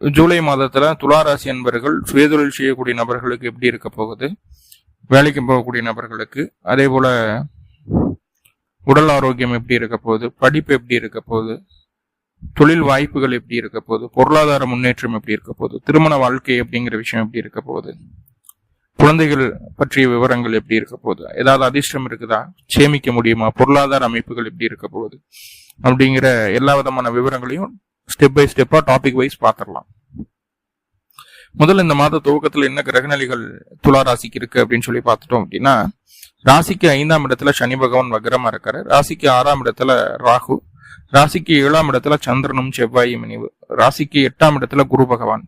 ஜூலை மாதத்துல துளாராசி என்பர்கள் சுயதொழில் செய்யக்கூடிய நபர்களுக்கு எப்படி இருக்க போகுது, வேலைக்கு போகக்கூடிய நபர்களுக்கு, அதே போல உடல் ஆரோக்கியம் எப்படி இருக்க போகுது, படிப்பு எப்படி இருக்க போகுது, தொழில் வாய்ப்புகள் எப்படி இருக்க போகுது, பொருளாதார முன்னேற்றம் எப்படி இருக்க போகுது, திருமண வாழ்க்கை அப்படிங்கிற விஷயம் எப்படி இருக்க போகுது, குழந்தைகள் பற்றிய விவரங்கள் எப்படி இருக்க போகுது, ஏதாவது அதிர்ஷ்டம் இருக்குதா, சேமிக்க முடியுமா, பொருளாதார அமைப்புகள் எப்படி இருக்க போகுது அப்படிங்கிற எல்லா விதமான விவரங்களையும் ஸ்டெப் பை ஸ்டெப்பா டாபிக் வைஸ் பார்த்துடலாம். முதல்ல இந்த மாத துவக்கத்துல என்ன கிரகநிலைகள் துலா ராசிக்கு இருக்கு அப்படின்னு சொல்லி பார்த்துட்டோம் அப்படின்னா, ராசிக்கு 5ஆம் இடத்துல சனி பகவான் வக்ரமா இருக்காரு, ராசிக்கு 6ஆம் இடத்துல ராகு, ராசிக்கு 7ஆம் இடத்துல சந்திரனும் செவ்வாயும் இணைவு, ராசிக்கு 8ஆம் இடத்துல குரு பகவான்,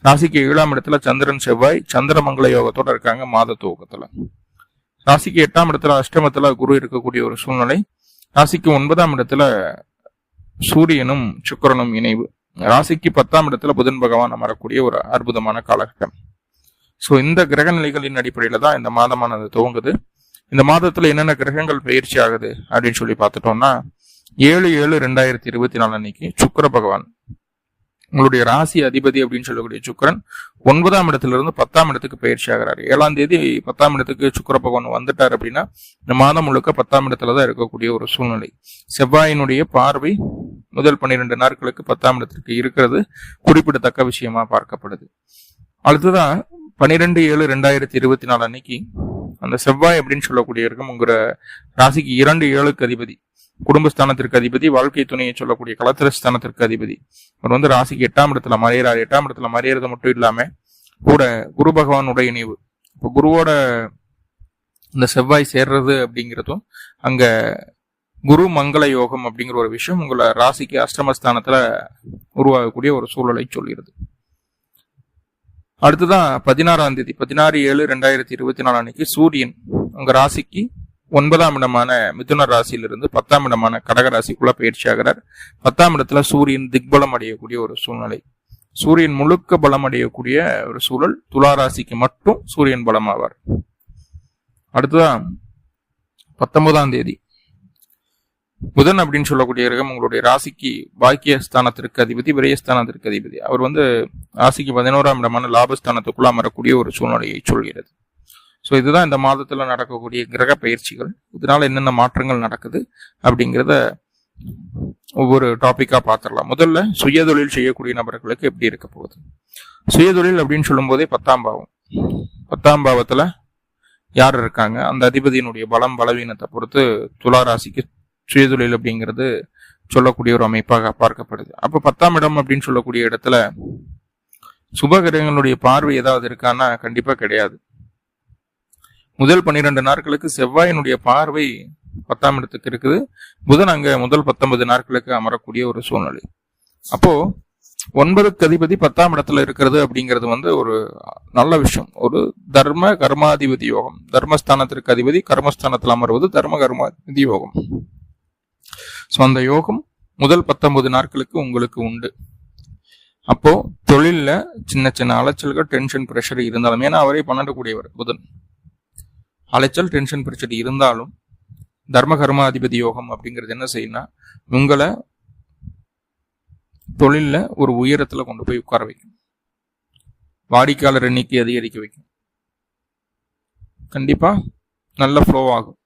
ராசிக்கு 7ஆம் இடத்துல சந்திரன் செவ்வாய் சந்திரமங்கல யோகத்தோட இருக்காங்க மாத துவக்கத்துல. ராசிக்கு 8ஆம் இடத்துல அஷ்டமத்துல குரு இருக்கக்கூடிய ஒரு சூழ்நிலை, ராசிக்கு 9ஆம் இடத்துல சூரியனும் சுக்கிரனும் இணைவு, ராசிக்கு 10ஆம் இடத்துல புதன் பகவான் அமரக்கூடிய ஒரு அற்புதமான காலகட்டம். சோ இந்த கிரக நிலைகளின் அடிப்படையில தான் இந்த மாதமானது துவங்குது. இந்த மாதத்துல என்னென்ன கிரகங்கள் பயிற்சி ஆகுது அப்படின்னு சொல்லி பார்த்துட்டோம்னா, 7/7/2024 அன்னைக்கு சுக்கிர பகவான் உங்களுடைய ராசி அதிபதி அப்படின்னு சொல்லக்கூடிய சுக்கிரன் 9ஆம் இடத்துல இருந்து 10ஆம் இடத்துக்கு பயிற்சி ஆகிறாரு. 7ஆம் தேதி 10ஆம் இடத்துக்கு சுக்கிர பகவான் வந்துட்டார் அப்படின்னா இந்த மாதம் முழுக்க 10ஆம் இடத்துலதான் இருக்கக்கூடிய ஒரு சூழ்நிலை. செவ்வாயினுடைய பார்வை முதல் 12 நாட்களுக்கு 10ஆம் இடத்திற்கு இருக்கிறது குறிப்பிடத்தக்க விஷயமா பார்க்கப்படுது. அடுத்ததான் 12/7/2024 அன்னைக்கு அந்த செவ்வாய் அப்படின்னு சொல்லக்கூடிய இருக்கும் உங்க ராசிக்கு 2/7க்கு அதிபதி, குடும்பஸ்தானத்திற்கு அதிபதி, வாழ்க்கை துணையை சொல்லக்கூடிய கலத்திரஸ்தானத்திற்கு அதிபதி. அவர் வந்து ராசிக்கு 8ஆம் இடத்துல மறையிறாரு. 8ஆம் இடத்துல மறையிறது மட்டும் இல்லாம கூட குரு பகவானுடைய இணைவு. இப்போ குருவோட இந்த செவ்வாய் சேர்றது அப்படிங்கிறதும் அங்க குரு மங்கள யோகம் அப்படிங்கிற ஒரு விஷயம் உங்களை ராசிக்கு அஷ்டமஸ்தானத்துல உருவாகக்கூடிய ஒரு சூழலை சொல்கிறது. அடுத்துதான் 16ஆம் தேதி 16/7/2024 அன்னைக்கு சூரியன் உங்க ராசிக்கு 9ஆம் இடமான மிதுன ராசியிலிருந்து 10ஆம் இடமான கடக ராசிக்குள்ள பயிற்சி ஆகிறார். 10ஆம் இடத்துல சூரியன் திக்பலம் அடையக்கூடிய ஒரு சூழ்நிலை. சூரியன் முழுக்க பலம் அடையக்கூடிய ஒரு சூழல். துலா ராசிக்கு மட்டும் சூரியன் பலமாவார். அடுத்ததான் 19ஆம் தேதி புதன் அப்படின்னு சொல்லக்கூடிய கிரகம் உங்களுடைய ராசிக்கு பாக்கியஸ்தானத்திற்கு அதிபதி, விரயஸ்தானத்திற்கு அதிபதி. அவர் வந்து ராசிக்கு 11ஆம் இடமான லாபஸ்தானத்துக்குள்ள அமரக்கூடிய ஒரு சூழ்நிலையை சொல்கிறது. ஸோ இதுதான் இந்த மாதத்துல நடக்கக்கூடிய கிரக பயிற்சிகள். இதனால என்னென்ன மாற்றங்கள் நடக்குது அப்படிங்கிறத ஒவ்வொரு டாபிக்கா பார்த்துடலாம். முதல்ல சுயதொழில் செய்யக்கூடிய நபர்களுக்கு எப்படி இருக்க போகுது. சுயதொழில் அப்படின்னு சொல்லும் போதே 10ஆம் பாவம், 10ஆம் பாவத்துல யார் இருக்காங்க, அந்த அதிபதியினுடைய பலம் பலவீனத்தை பொறுத்து துலா ராசிக்கு சுயதொழில் அப்படிங்கிறது சொல்லக்கூடிய ஒரு அமைப்பாக பார்க்கப்படுது. அப்ப 10ஆம் இடம் அப்படின்னு சொல்லக்கூடிய இடத்துல சுபகிரகங்களுடைய பார்வை ஏதாவது இருக்கான்னா கண்டிப்பா கிடையாது. முதல் 12 நாட்களுக்கு செவ்வாயினுடைய பார்வை 10ஆம் இடத்துக்கு இருக்குது. புதன் அங்க முதல் 19 நாட்களுக்கு அமரக்கூடிய ஒரு சூழ்நிலை. அப்போ 9க்கு அதிபதி 10ஆம் இடத்துல இருக்கிறது அப்படிங்கிறது வந்து ஒரு நல்ல விஷயம். ஒரு தர்ம கர்மாதிபதி யோகம். தர்மஸ்தானத்திற்கு அதிபதி கர்மஸ்தானத்தில் அமர்வது தர்ம கர்மாதிபதி யோகம். ஸோ அந்த யோகம் முதல் 19 நாட்களுக்கு உங்களுக்கு உண்டு. அப்போ தொழில்ல சின்ன சின்ன அலைச்சல்கள், டென்ஷன், பிரஷர் இருந்தாலும், ஏன்னா அவரே 12 கூடியவர் புதன், அலைச்சல் டென்ஷன் பிரச்சனை இருந்தாலும் தர்ம கர்மாதிபதி யோகம் அப்படிங்கிறது என்ன செய்யணும்னா உங்களை தொழில்ல ஒரு உயரத்துல கொண்டு போய் உட்கார வைக்கும். வாடிக்கையாளர் எண்ணிக்கை அதிகரிக்க வைக்கும். கண்டிப்பா நல்ல ஃப்ளோ ஆகும்.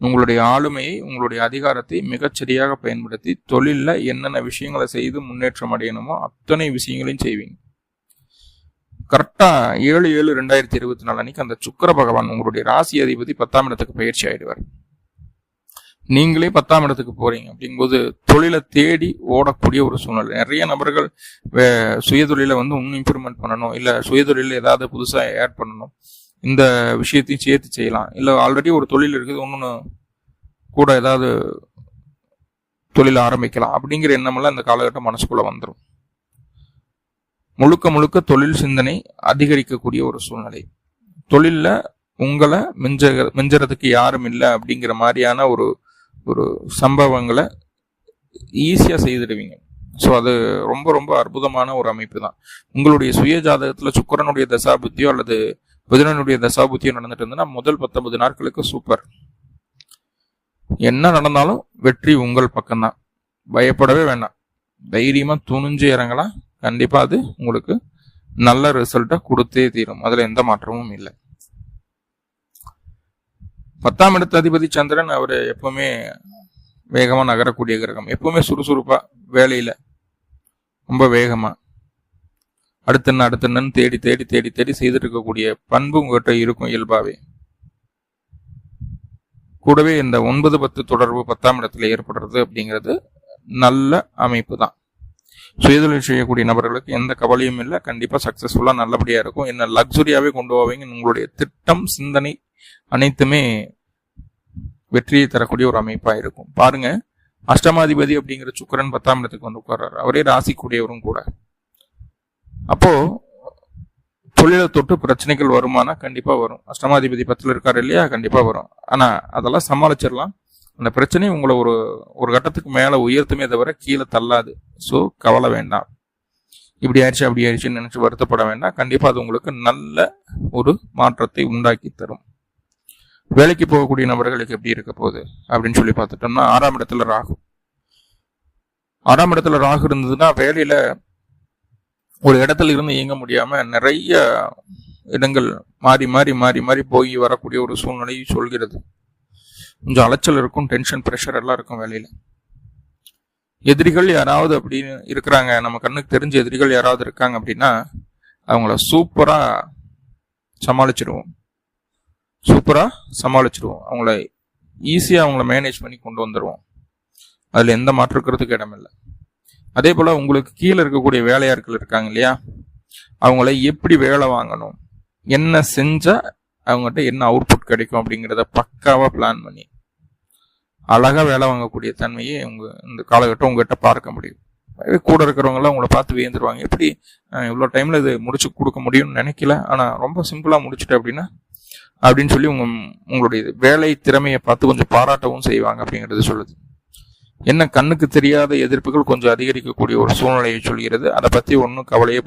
உங்களுடைய ஆளுமையை, உங்களுடைய அதிகாரத்தை மிகச்சரியாக பயன்படுத்தி தொழில்ல என்னென்ன விஷயங்களை செய்து முன்னேற்றம் அடையணுமோ அத்தனை விஷயங்களையும் செய்வீங்க. கரெக்டா 7/7/2024 அன்னைக்கு அந்த சுக்கிர பகவான் உங்களுடைய ராசி அதிபதி 10ஆம் இடத்துக்கு பயிற்சி ஆயிடுவார். நீங்களே 10ஆம் இடத்துக்கு போறீங்க அப்படிங்கும்போது தொழிலை தேடி ஓடக்கூடிய ஒரு சூழ்நிலை. நிறைய நபர்கள் சுயதொழில வந்து இன்னும் இம்ப்ரூவ்மெண்ட் பண்ணணும், இல்ல சுயதொழில ஏதாவது புதுசா ஆட் பண்ணணும், இந்த விஷயத்தையும் சேர்த்து செய்யலாம், இல்ல ஆல்ரெடி ஒரு தொழில் இருக்குது ஒன்னு கூட ஏதாவது தொழில் ஆரம்பிக்கலாம் அப்படிங்கிற எண்ணமெல்லாம் இந்த காலகட்டம் மனசுக்குள்ள வந்துடும். முழுக்க முழுக்க தொழில் சிந்தனை அதிகரிக்கக்கூடிய ஒரு சூழ்நிலை. தொழில்ல உங்களை மிஞ்சறதுக்கு யாரும் இல்லை அப்படிங்கிற மாதிரியான ஒரு ஒரு சம்பவங்களை ஈஸியா செய்திடுவீங்க. ஸோ அது ரொம்ப ரொம்ப அற்புதமான ஒரு அமைப்பு தான். உங்களுடைய சுய ஜாதகத்துல சுக்கிரனுடைய தசாபுத்தியோ அல்லது புதனுடைய தசாபுத்தியோ நடந்துட்டு இருந்ததுன்னா முதல் 19 நாட்களுக்கு சூப்பர். என்ன நடந்தாலும் வெற்றி உங்கள் பக்கம்தான். பயப்படவே வேண்டாம். தைரியமா துணிஞ்சு இறங்கலாம். கண்டிப்பா அது உங்களுக்கு நல்ல ரிசல்ட்டை கொடுத்தே தீரும். அதுல எந்த மாற்றமும் இல்லை. 10ஆம் இடத்து அதிபதி சந்திரன் அவர் எப்பவுமே வேகமா நகரக்கூடிய கிரகம். எப்பவுமே சுறுசுறுப்பா வேலையில ரொம்ப வேகமா அடுத்தன்னு தேடி தேடி தேடி தேடி செய்துட்டு இருக்கக்கூடிய பண்பு உங்ககிட்ட இருக்கும் இயல்பாவே. கூடவே இந்த 9-10 தொடர்பு 10ஆம் இடத்துல ஏற்படுறது அப்படிங்கிறது நல்ல அமைப்பு தான். சுயதொழில் செய்யக்கூடிய நபர்களுக்கு எந்த கவலையும் இல்லை. கண்டிப்பா சக்சஸ்ஃபுல்லா நல்லபடியா இருக்கும். என்ன லக்ஸுரியாவே கொண்டு போவீங்க. உங்களுடைய திட்டம் சிந்தனை அனைத்துமே வெற்றியை தரக்கூடிய ஒரு அமைப்பா இருக்கும். பாருங்க, அஷ்டமாதிபதி அப்படிங்கிற சுக்கிரன் 10ஆம் இடத்துக்கு வந்து உட்கார்றாரு. அவரே ராசிக்குடையவரும் கூட. அப்போ தொழிலை தொட்டு பிரச்சனைகள் வருமானா கண்டிப்பா வரும். அஷ்டமாதிபதி 10ல் இருக்காரு இல்லையா, கண்டிப்பா வரும். ஆனா அதெல்லாம் சமாளிச்சிடலாம். அந்த பிரச்சனை உங்களை ஒரு கட்டத்துக்கு மேல உயர்த்துமே தவிர கீழே தள்ளாது. ஸோ கவலை வேண்டாம். இப்படி ஆயிடுச்சு அப்படி ஆயிடுச்சுன்னு நினைச்சு வருத்தப்பட வேண்டாம். கண்டிப்பா அது உங்களுக்கு நல்ல ஒரு மாற்றத்தை உண்டாக்கி தரும். வேலைக்கு போகக்கூடிய நபர்களுக்கு எப்படி இருக்க போகுது அப்படின்னு சொல்லி பார்த்துட்டோம்னா, 6ஆம் இடத்துல ராகு. 6ஆம் இடத்துல ராகு இருந்ததுன்னா வேலையில ஒரு இடத்துல இருந்து இயங்க முடியாம நிறைய இடங்கள் மாறி மாறி மாறி மாறி போய் வரக்கூடிய ஒரு சூழ்நிலை சொல்கிறது. கொஞ்சம் அலைச்சல் இருக்கும், டென்ஷன், ப்ரெஷர் எல்லாம் இருக்கும் வேலையில. எதிரிகள் யாராவது அப்படின்னு இருக்கிறாங்க, நம்ம கண்ணுக்கு தெரிஞ்ச எதிரிகள் யாராவது இருக்காங்க அப்படின்னா அவங்கள சூப்பரா சமாளிச்சிடுவோம். அவங்கள ஈஸியா அவங்கள மேனேஜ் பண்ணி கொண்டு வந்துடுவோம். அதுல எந்த மாற்றுக்கிறதுக்கு இடமில்லை. அதே போல உங்களுக்கு கீழே இருக்கக்கூடிய வேலையாட்கள் இருக்காங்க இல்லையா, அவங்கள எப்படி வேலை வாங்கணும், என்ன செஞ்சா அவங்ககிட்ட என்ன அவுட்புட் கிடைக்கும் அப்படிங்கிறத பக்காவா பிளான் பண்ணி அழகா வேலை வாங்கக்கூடிய தன்மையை இந்த காலகட்டம் உங்ககிட்ட பார்க்க முடியும். கூட இருக்கிறவங்க எல்லாம் உங்களை பார்த்து வியந்துருவாங்க. எப்படி இவ்வளோ டைம்ல இது முடிச்சு கொடுக்க முடியும்னு நினைக்கல, ஆனா ரொம்ப சிம்பிளா முடிச்சுட்டு அப்படின்னு சொல்லி உங்களுடைய வேலை திறமையை பார்த்து கொஞ்சம் பாராட்டவும் செய்வாங்க அப்படிங்கிறது சொல்லுது. என்ன கண்ணுக்கு தெரியாத எதிர்ப்புகள் கொஞ்சம் அதிகரிக்கக்கூடிய ஒரு சூழ்நிலையை சொல்கிறது. அதை பத்தி ஒன்றும் கவலையே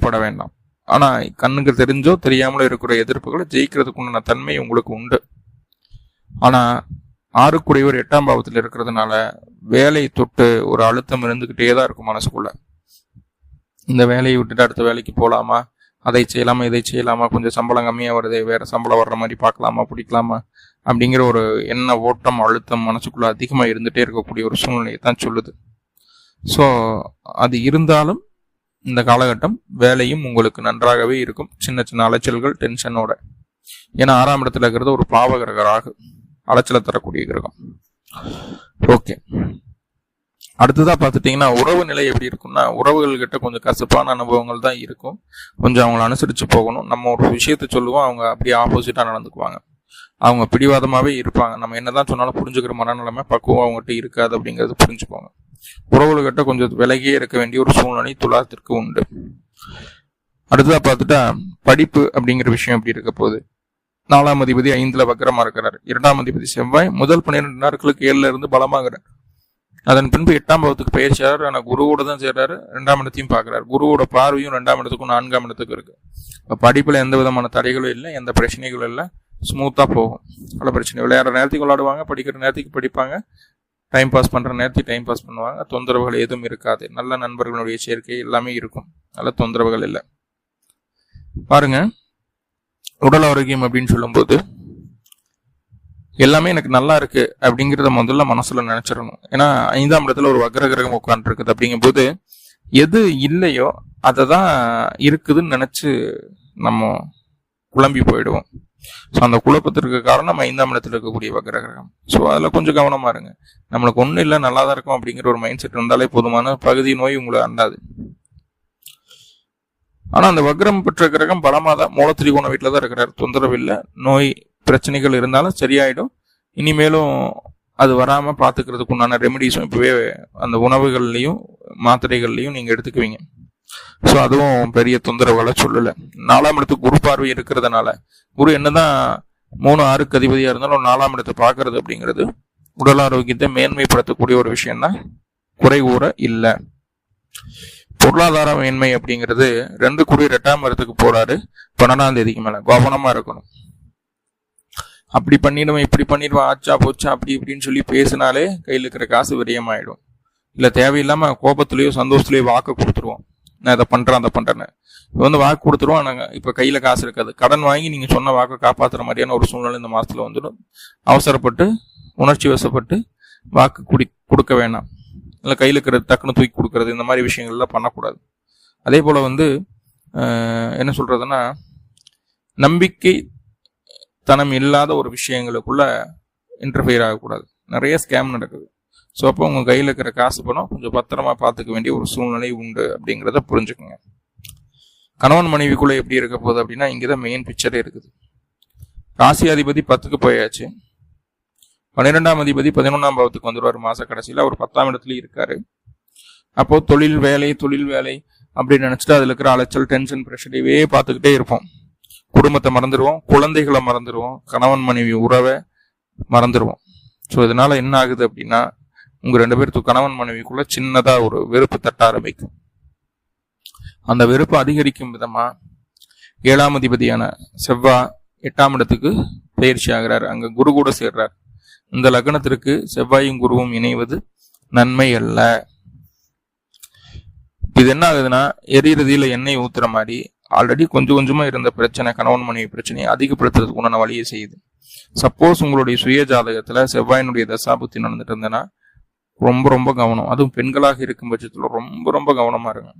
பட வேண்டாம். ஆனா கண்ணுக்கு தெரிஞ்சோ தெரியாமலோ இருக்கிற எதிர்ப்புகளை ஜெயிக்கிறதுக்கு உண்டான தன்மை உங்களுக்கு உண்டு. ஆனா 6க்குடையவர் 8ஆம் பாவத்தில் இருக்கிறதுனால வேலை தொட்டு ஒரு அழுத்தம் இருந்துகிட்டே தான் இருக்கும் மனசுக்குள்ள. இந்த வேலையை விட்டுட்டு அடுத்த வேலைக்கு போகலாமா, அதை செய்யலாமா, இதை செய்யலாமா, கொஞ்சம் சம்பளம் கம்மியா வருது, வேற சம்பளம் வர்ற மாதிரி பார்க்கலாமா, பிடிக்கலாமா அப்படிங்கிற ஒரு எண்ண ஓட்டம் அழுத்தம் மனசுக்குள்ள அதிகமா இருந்துட்டே இருக்கக்கூடிய ஒரு சூழ்நிலையை தான் சொல்லுது. ஸோ அது இருந்தாலும் இந்த காலகட்டம் வேலையும் உங்களுக்கு நன்றாகவே இருக்கும். சின்ன சின்ன அலைச்சல்கள் டென்ஷனோட. ஏன்னா 6ஆம் இடத்துல இருக்கிறது ஒரு பாவ கிரகராக அலைச்சலை தரக்கூடிய கிரகம். ஓகே, அடுத்ததா பார்த்துட்டீங்கன்னா உறவு நிலை எப்படி இருக்கும்னா, உறவுகள் கிட்ட கொஞ்சம் கசப்பான அனுபவங்கள் தான் இருக்கும். கொஞ்சம் அவங்களை அனுசரிச்சு போகணும். நம்ம ஒரு விஷயத்த சொல்லுவோம், அவங்க அப்படியே ஆப்போசிட்டா நடந்துக்குவாங்க. அவங்க பிடிவாதமாவே இருப்பாங்க. நம்ம என்னதான் சொன்னாலும் புரிஞ்சுக்கிற மனநிலைமை பக்குவம் அவங்ககிட்ட இருக்காது அப்படிங்கிறது புரிஞ்சுக்கோங்க. உறவுகிட்ட கொஞ்சம் விலகியே இருக்க வேண்டிய ஒரு சூழ்நிலை துலாத்திற்கு உண்டு. அடுத்ததா பார்த்துட்டா படிப்பு அப்படிங்கிற விஷயம் எப்படி இருக்க போகுது. 4ஆம் அதிபதி 5ல வக்ரமா இருக்கிறார். 2ஆம் அதிபதி செவ்வாய் முதல் 12 நாட்களுக்கு 7ல இருந்து பலமாகிறார். அதன் பின்பு 8ஆம் பாவத்துக்கு பயிற்சியாளர். ஆனா குருவோட தான் சேர்றாரு. 2ஆம் இடத்தையும் பாக்குறாரு. குருவோட பார்வையும் 2ஆம் இடத்துக்கும் 4ஆம் இடத்துக்கும் இருக்கு. படிப்புல எந்த விதமான தடைகளும் இல்லை, எந்த பிரச்சனைகளும் இல்லை, ஸ்மூத்தா போகும். அவ்வளவு பிரச்சனை. விளையாடுற நேரத்துக்கு விளையாடுவாங்க, படிக்கிற நேரத்துக்கு படிப்பாங்க, டைம் பாஸ் பண்ற நேரத்துக்கு டைம் பாஸ் பண்ணுவாங்க. தொந்தரவுகள் எதுவும் இருக்காது. நல்ல நண்பர்களுடைய சேர்க்கை எல்லாமே இருக்கும். நல்ல தொந்தரவுகள் இல்லை. பாருங்க, உடல் ஆரோக்கியம் அப்படின்னு சொல்லும்போது எல்லாமே எனக்கு நல்லா இருக்கு அப்படிங்கிறத முதல்ல மனசுல நினைச்சிடணும். ஏன்னா 5ஆம் இடத்துல ஒரு வக்ர கிரகம் உட்கார்ந்து இருக்குது. அப்படிங்கும் போது எது இல்லையோ அதை தான் இருக்குதுன்னு நினைச்சு நம்ம குழம்பி போயிடுவோம். ஸோ அந்த குழப்பத்திற்கு காரணம் 5ஆம் இடத்துல இருக்கக்கூடிய வக்ர கிரகம். ஸோ அதில் கொஞ்சம் கவனமா இருங்க. நம்மளுக்கு ஒன்றும் இல்லை, நல்லா தான் இருக்கும் அப்படிங்கிற ஒரு மைண்ட் செட் இருந்தாலே போதுமான பகுதி நோய் உங்களை அண்டாது. ஆனா அந்த வக்ரம் பெற்ற கிரகம் பலமாதான் மூலத்திரிகோண வீட்டில தான் இருக்கிறார். தொந்தரவு இல்லை. நோய் பிரச்சனைகள் இருந்தாலும் சரியாயிடும். இனிமேலும் அது வராம பாத்துக்கிறதுக்கு உண்டான ரெமெடிஸும் இப்பவே அந்த உணவுகள்லையும் மாத்திரைகள்லையும் நீங்க எடுத்துக்குவீங்க. ஸோ அதுவும் பெரிய தொந்தரவுகளை சொல்லல. 4ஆம் இடத்துக்கு குரு பார்வை இருக்கிறதுனால, குரு என்னதான் 3-6க்கு அதிபதியா இருந்தாலும் 4ஆம் இடத்தை பாக்குறது அப்படிங்கிறது உடல் ஆரோக்கியத்தை மேன்மைப்படுத்தக்கூடிய ஒரு விஷயம் தான், குறை கூற இல்லை. பொருளாதார மேன்மை அப்படிங்கிறது 2 கூடிய 8ஆம் இடத்துக்கு போறாரு 12ஆம் தேதிக்கு மேல. கவனமா இருக்கணும். அப்படி பண்ணிடுவேன் இப்படி பண்ணிடுவேன் ஆச்சா போச்சா அப்படி இப்படின்னு சொல்லி பேசினாலே கையில் இருக்கிற காசு விரயமாயிடும். இல்லை தேவையில்லாமல் கோபத்திலேயோ சந்தோஷத்துலேயோ வாக்கு கொடுத்துருவோம். நான் இதை பண்ணுறேன் அதை பண்ணுறேன்னு. இப்போ வந்து வாக்கு கொடுத்துருவோம், நாங்கள் இப்போ கையில் காசு இருக்காது. கடன் வாங்கி நீங்கள் சொன்ன வாக்கை காப்பாற்றுற மாதிரியான ஒரு சூழ்நிலை இந்த மாதத்தில் வந்துடும். அவசரப்பட்டு உணர்ச்சி வசப்பட்டு வாக்கு கொடுக்க வேணாம். இல்லை கையில் இருக்கிறது டக்குன்னு தூக்கி கொடுக்கறது, இந்த மாதிரி விஷயங்கள்லாம் பண்ணக்கூடாது. அதே போல் வந்து என்ன சொல்கிறதுன்னா, நம்பிக்கை தனம் இல்லாத ஒரு விஷயங்களுக்குள்ள இன்டர்ஃபியர் ஆகக்கூடாது. நிறைய ஸ்கேம் நடக்குது. ஸோ அப்போ உங்கள் கையில் இருக்கிற காசு பணம் கொஞ்சம் பத்திரமா பார்த்துக்க வேண்டிய ஒரு சூழ்நிலை உண்டு அப்படிங்கிறத புரிஞ்சுக்கோங்க. கணவன் மனைவிக்குள்ளே எப்படி இருக்க போகுது அப்படின்னா, இங்கே தான் மெயின் பிக்சரே இருக்குது. ராசி அதிபதி 10க்கு போயாச்சு. 12ஆம் அதிபதி 11ஆம் பாவத்துக்கு வந்துடுவார் மாச கடைசியில். அவர் 10ஆம் இடத்துல இருக்காரு. அப்போ தொழில் வேலை அப்படின்னு நினைச்சிட்டு அதுல இருக்கிற அலைச்சல், டென்ஷன், ப்ரெஷரையே பார்த்துக்கிட்டே இருப்போம். குடும்பத்தை மறந்துடுவோம், குழந்தைகளை மறந்துடுவோம், கணவன் மனைவி உறவை மறந்துடுவோம். ஸோ இதனால என்ன ஆகுது அப்படின்னா, உங்க 2 பேருக்கு கணவன் மனைவிக்குள்ள சின்னதா ஒரு வெறுப்பு தட்ட ஆரம்பிக்கும். அந்த வெறுப்பு அதிகரிக்கும் விதமா 7ஆம் அதிபதியான செவ்வாய் 8ஆம் இடத்துக்கு பயிற்சி ஆகிறார். அங்க குரு கூட சேர்றார். இந்த லக்னத்திற்கு செவ்வாயும் குருவும் இணைவது நன்மை அல்ல. இது என்ன ஆகுதுன்னா, எரியிறதியில எண்ணெய் ஊத்துற மாதிரி ஆல்ரெடி கொஞ்சம் கொஞ்சமா இருந்த பிரச்சனை, கணவன் மனைவி பிரச்சனையை அதிகப்படுத்துறதுக்கு உண்டான வழியை செய்யுது. சப்போஸ் உங்களுடைய சுய ஜாதகத்துல செவ்வாயினுடைய தசாபுத்தி நடந்துட்டு இருந்ததுன்னா ரொம்ப ரொம்ப கவனம். அதுவும் பெண்களாக இருக்கும் பட்சத்துல ரொம்ப ரொம்ப கவனமா இருங்க.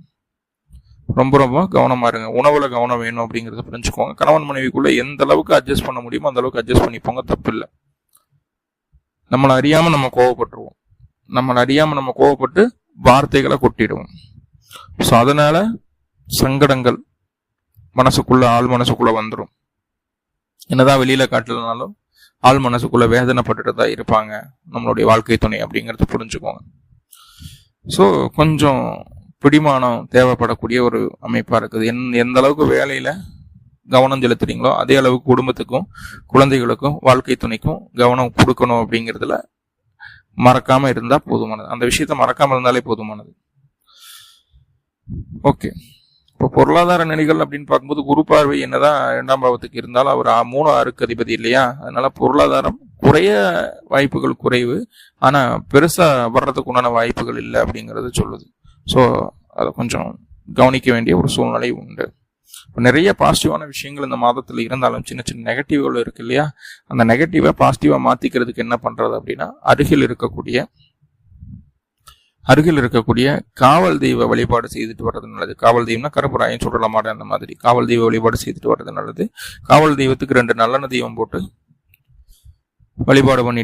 உணவுல கவனம் வேணும் அப்படிங்கறத புரிஞ்சுக்கோங்க. கணவன் மனைவிக்குள்ள எந்த அளவுக்கு அட்ஜஸ்ட் பண்ண முடியுமோ அந்த அளவுக்கு அட்ஜஸ்ட் பண்ணிப்போங்க, தப்பு இல்லை. நம்மளை அறியாம நம்ம கோவப்பட்டுருவோம். நம்ம கோவப்பட்டு வார்த்தைகளை கொட்டிடுவோம். ஸோ அதனால சங்கடங்கள் ஆள் மனசுக்குள்ள வந்துடும். என்னதான் வெளியில காட்டலனாலும் ஆள் மனசுக்குள்ள வேதனைப்பட்டுட்டு தான் இருப்பாங்க நம்மளுடைய வாழ்க்கை துணை அப்படிங்கறத புரிஞ்சுக்கோங்க. ஸோ கொஞ்சம் பிடிமானம் தேவைப்படக்கூடிய ஒரு அமைப்பா இருக்குது. எந்த அளவுக்கு வேலையில கவனம் செலுத்துறீங்களோ அதே அளவுக்கு குடும்பத்துக்கும் குழந்தைகளுக்கும் வாழ்க்கை துணைக்கும் கவனம் கொடுக்கணும் அப்படிங்கிறதுல மறக்காம இருந்தா போதுமானது. அந்த விஷயத்த மறக்காம இருந்தாலே போதுமானது. ஓகே, இப்போ பொருளாதார நிலைகள் அப்படின்னு பார்க்கும்போது குரு பார்வை என்னதான் 2ஆம் பாவத்துக்கு இருந்தாலும் அவர் 3 6க்கு அதிபதி இல்லையா, அதனால பொருளாதாரம் குறைய வாய்ப்புகள் குறைவு, ஆனா பெருசா வர்றதுக்கு உண்டான வாய்ப்புகள் இல்லை அப்படிங்கிறது சொல்லுது. ஸோ அதை கொஞ்சம் கவனிக்க வேண்டிய ஒரு சூழ்நிலை உண்டு. நிறைய பாசிட்டிவான விஷயங்கள் இந்த மாதத்துல இருந்தாலும் சின்ன சின்ன நெகட்டிவ்கள் இருக்கு இல்லையா, அந்த நெகட்டிவா பாசிட்டிவா மாத்திக்கிறதுக்கு என்ன பண்றது அப்படின்னா, அருகில் இருக்கக்கூடிய காவல் தெய்வ வழிபாடு செய்துட்டு வர்றது நல்லது. காவல் தெய்வம்னா கருப்பராயன், சுடலமாட அந்த மாதிரி காவல் தெய்வ வழிபாடு செய்துட்டு வர்றது நல்லது. காவல் தெய்வத்துக்கு 2 நல்லெண்ணெய் தெய்வம் போட்டு வழிபாடு பண்ணி